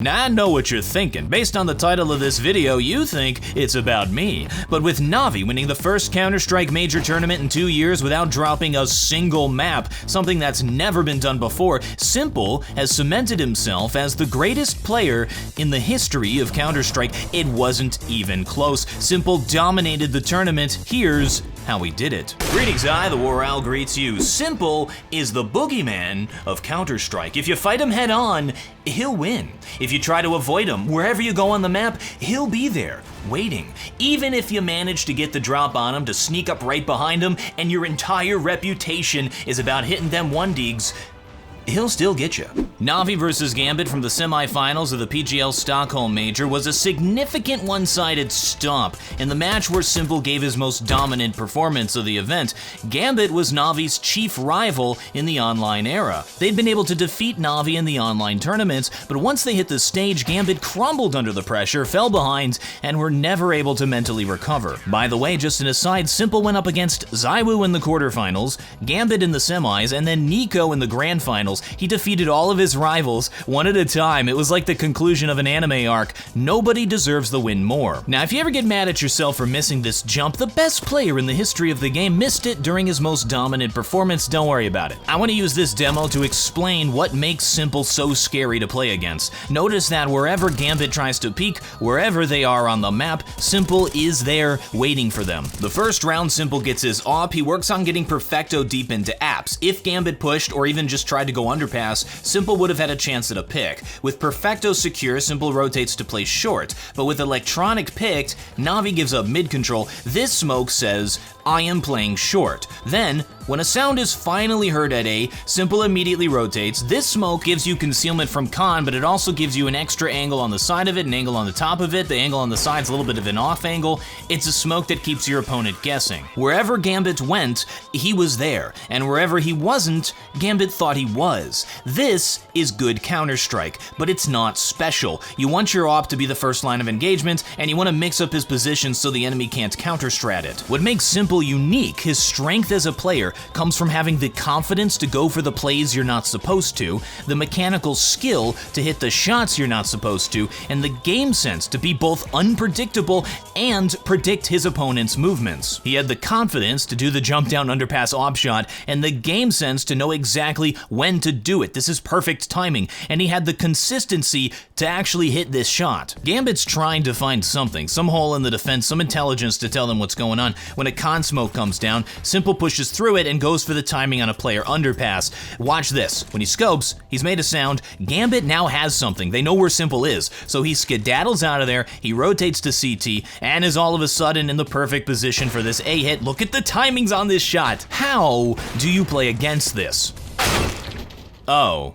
Now I know what you're thinking. Based on the title of this video, you think it's about me. But with NAVI winning the first Counter-Strike major tournament in 2 years without dropping a single map, something that's never been done before, Simple has cemented himself as the greatest player in the history of Counter-Strike. It wasn't even close. Simple dominated the tournament. Here's how he did it. Greetings, TheWarOwl greets you. Simple is the boogeyman of Counter-Strike. If you fight him head on, he'll win. If you try to avoid him, wherever you go on the map, he'll be there, waiting. Even if you manage to get the drop on him, to sneak up right behind him, and your entire reputation is about hitting them 1-digs, he'll still get you. NAVI versus Gambit from the semifinals of the PGL Stockholm Major was a significant one-sided stomp in the match where Simple gave his most dominant performance of the event. Gambit was NAVI's chief rival in the online era. They'd been able to defeat NAVI in the online tournaments, but once they hit the stage, Gambit crumbled under the pressure, fell behind, and were never able to mentally recover. By the way, just an aside, Simple went up against Zywu in the quarterfinals, Gambit in the semis, and then Nico in the grand finals. He defeated all of his rivals one at a time. It was like the conclusion of an anime arc. Nobody deserves the win more. Now, if you ever get mad at yourself for missing this jump, the best player in the history of the game missed it during his most dominant performance. Don't worry about it. I want to use this demo to explain what makes Simple so scary to play against. Notice that wherever Gambit tries to peek, wherever they are on the map, Simple is there waiting for them. The first round Simple gets his AWP, he works on getting Perfecto deep into apps. If Gambit pushed or even just tried to go underpass, Simple would have had a chance at a pick. With Perfecto secure, Simple rotates to play short, but with Electronic picked, NAVI gives up mid control. This smoke says, I am playing short. Then, when a sound is finally heard at A, Simple immediately rotates. This smoke gives you concealment from Con, but it also gives you an extra angle on the side of it, an angle on the top of it. The angle on the side's a little bit of an off angle. It's a smoke that keeps your opponent guessing. Wherever Gambit went, he was there, and wherever he wasn't, Gambit thought he was. This is good Counter-Strike, but it's not special. You want your AWP to be the first line of engagement, and you want to mix up his position so the enemy can't counter-strat it. What makes Simple unique, his strength as a player, comes from having the confidence to go for the plays you're not supposed to, the mechanical skill to hit the shots you're not supposed to, and the game sense to be both unpredictable and predict his opponent's movements. He had the confidence to do the jump down underpass AWP shot, and the game sense to know exactly when to do it. This is perfect timing, and he had the consistency to actually hit this shot. Gambit's trying to find something, some hole in the defense, some intelligence to tell them what's going on. When a con smoke comes down, Simple pushes through it and goes for the timing on a player underpass. Watch this. When he scopes, he's made a sound. Gambit now has something. They know where Simple is, so he skedaddles out of there, he rotates to CT, and is all of a sudden in the perfect position for this A hit. Look at the timings on this shot. How do you play against this? Oh.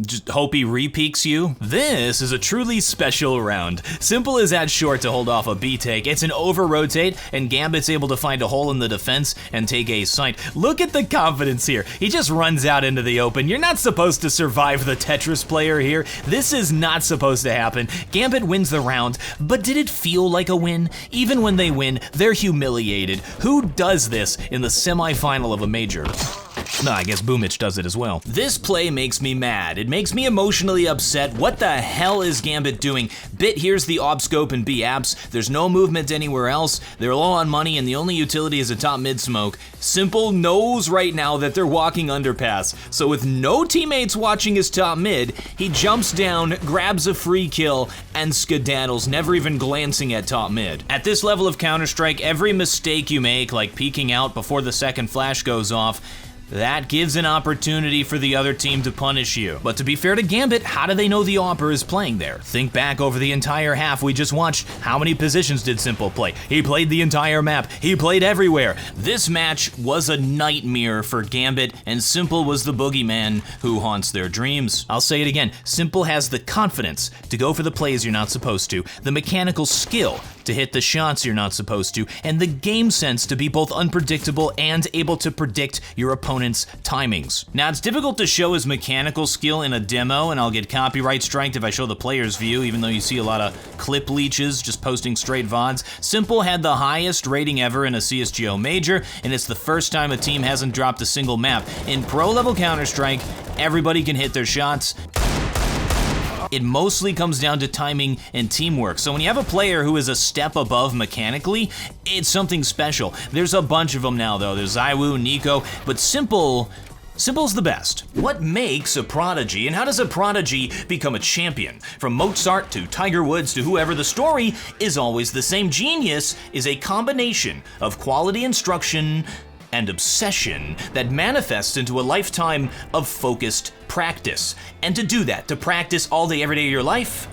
Just hope he re-peeks you? This is a truly special round. Simple is at short to hold off a B take. It's an over-rotate, and Gambit's able to find a hole in the defense and take a site. Look at the confidence here. He just runs out into the open. You're not supposed to survive the Tetris player here. This is not supposed to happen. Gambit wins the round, but did it feel like a win? Even when they win, they're humiliated. Who does this in the semifinal of a major? No, I guess Boomich does it as well. This play makes me mad. It makes me emotionally upset. What the hell is Gambit doing? Bit here's the AWP scope and B apps. There's no movement anywhere else. They're low on money and the only utility is a top mid smoke. Simple knows right now that they're walking underpass. So with no teammates watching his top mid, he jumps down, grabs a free kill, and skedaddles, never even glancing at top mid. At this level of Counter-Strike, every mistake you make, like peeking out before the second flash goes off, that gives an opportunity for the other team to punish you. But to be fair to Gambit, how do they know the AWPer is playing there? Think back over the entire half we just watched. How many positions did Simple play? He played the entire map. He played everywhere. This match was a nightmare for Gambit, and Simple was the boogeyman who haunts their dreams. I'll say it again. Simple has the confidence to go for the plays you're not supposed to, the mechanical skill to hit the shots you're not supposed to, and the game sense to be both unpredictable and able to predict your opponent's timings. Now, it's difficult to show his mechanical skill in a demo, and I'll get copyright striked if I show the player's view, even though you see a lot of clip leeches just posting straight VODs. Simple had the highest rating ever in a CSGO major, and it's the first time a team hasn't dropped a single map. In pro-level Counter-Strike, everybody can hit their shots. it mostly comes down to timing and teamwork. So when you have a player who is a step above mechanically, it's something special. There's a bunch of them now though. There's Zaiwu, Nico, but Simple's the best. What makes a prodigy, and how does a prodigy become a champion? From Mozart to Tiger Woods to whoever, the story is always the same. Genius is a combination of quality instruction and obsession that manifests into a lifetime of focused practice. And to do that, to practice all day, every day of your life,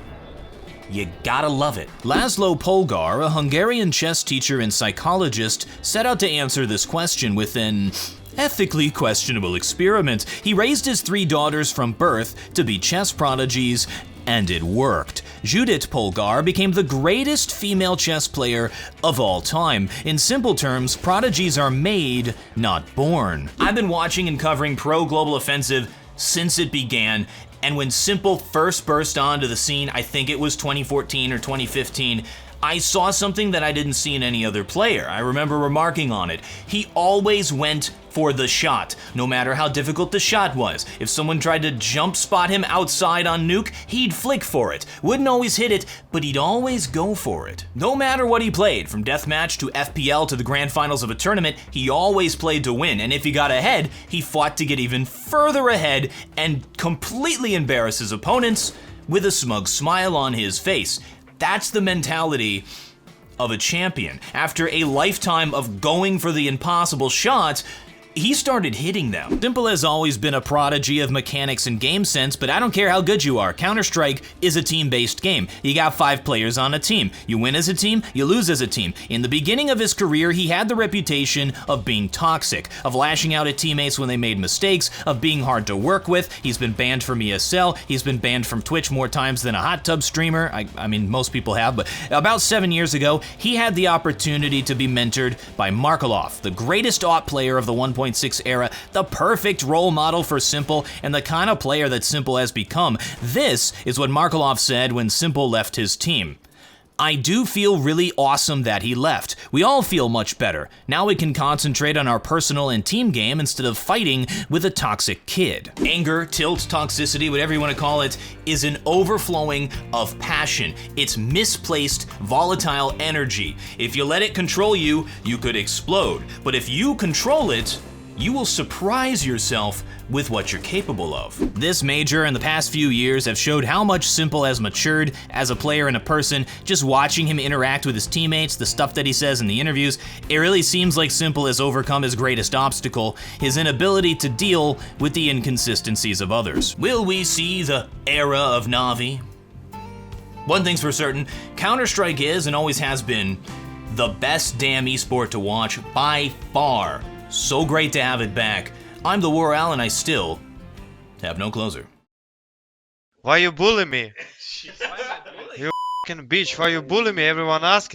you gotta love it. Laszlo Polgar, a Hungarian chess teacher and psychologist, set out to answer this question with an ethically questionable experiment. He raised his 3 daughters from birth to be chess prodigies, and it worked. Judith Polgar became the greatest female chess player of all time. In simple terms, prodigies are made, not born. I've been watching and covering Pro Global Offensive since it began, and when Simple first burst onto the scene, I think it was 2014 or 2015, I saw something that I didn't see in any other player. I remember remarking on it. He always went for the shot, no matter how difficult the shot was. If someone tried to jump spot him outside on Nuke, he'd flick for it. Wouldn't always hit it, but he'd always go for it. No matter what he played, from deathmatch to FPL to the grand finals of a tournament, he always played to win, and if he got ahead, he fought to get even further ahead and completely embarrass his opponents with a smug smile on his face. That's the mentality of a champion. After a lifetime of going for the impossible shots, he started hitting them. Simple has always been a prodigy of mechanics and game sense, but I don't care how good you are. Counter-Strike is a team-based game. You got 5 players on a team. You win as a team, you lose as a team. In the beginning of his career, he had the reputation of being toxic, of lashing out at teammates when they made mistakes, of being hard to work with. He's been banned from ESL. He's been banned from Twitch more times than a hot tub streamer. I mean, most people have, but about 7 years ago, he had the opportunity to be mentored by Markelov, the greatest AWP player of the 1.6 era, the perfect role model for Simple, and the kind of player that Simple has become. This is what Markelov said when Simple left his team. I do feel really awesome that he left. We all feel much better. Now we can concentrate on our personal and team game instead of fighting with a toxic kid. Anger, tilt, toxicity, whatever you want to call it, is an overflowing of passion. It's misplaced, volatile energy. If you let it control you, you could explode. But if you control it, you will surprise yourself with what you're capable of. This major and the past few years have showed how much Simple has matured as a player and a person. Just watching him interact with his teammates, the stuff that he says in the interviews, it really seems like Simple has overcome his greatest obstacle, his inability to deal with the inconsistencies of others. Will we see the era of NAVI? One thing's for certain, Counter-Strike is and always has been the best damn esport to watch by far. So great to have it back. I'm TheWarOwl and I still have no closer. Why you bully me? You f***ing bitch, why you bully me? Everyone asking.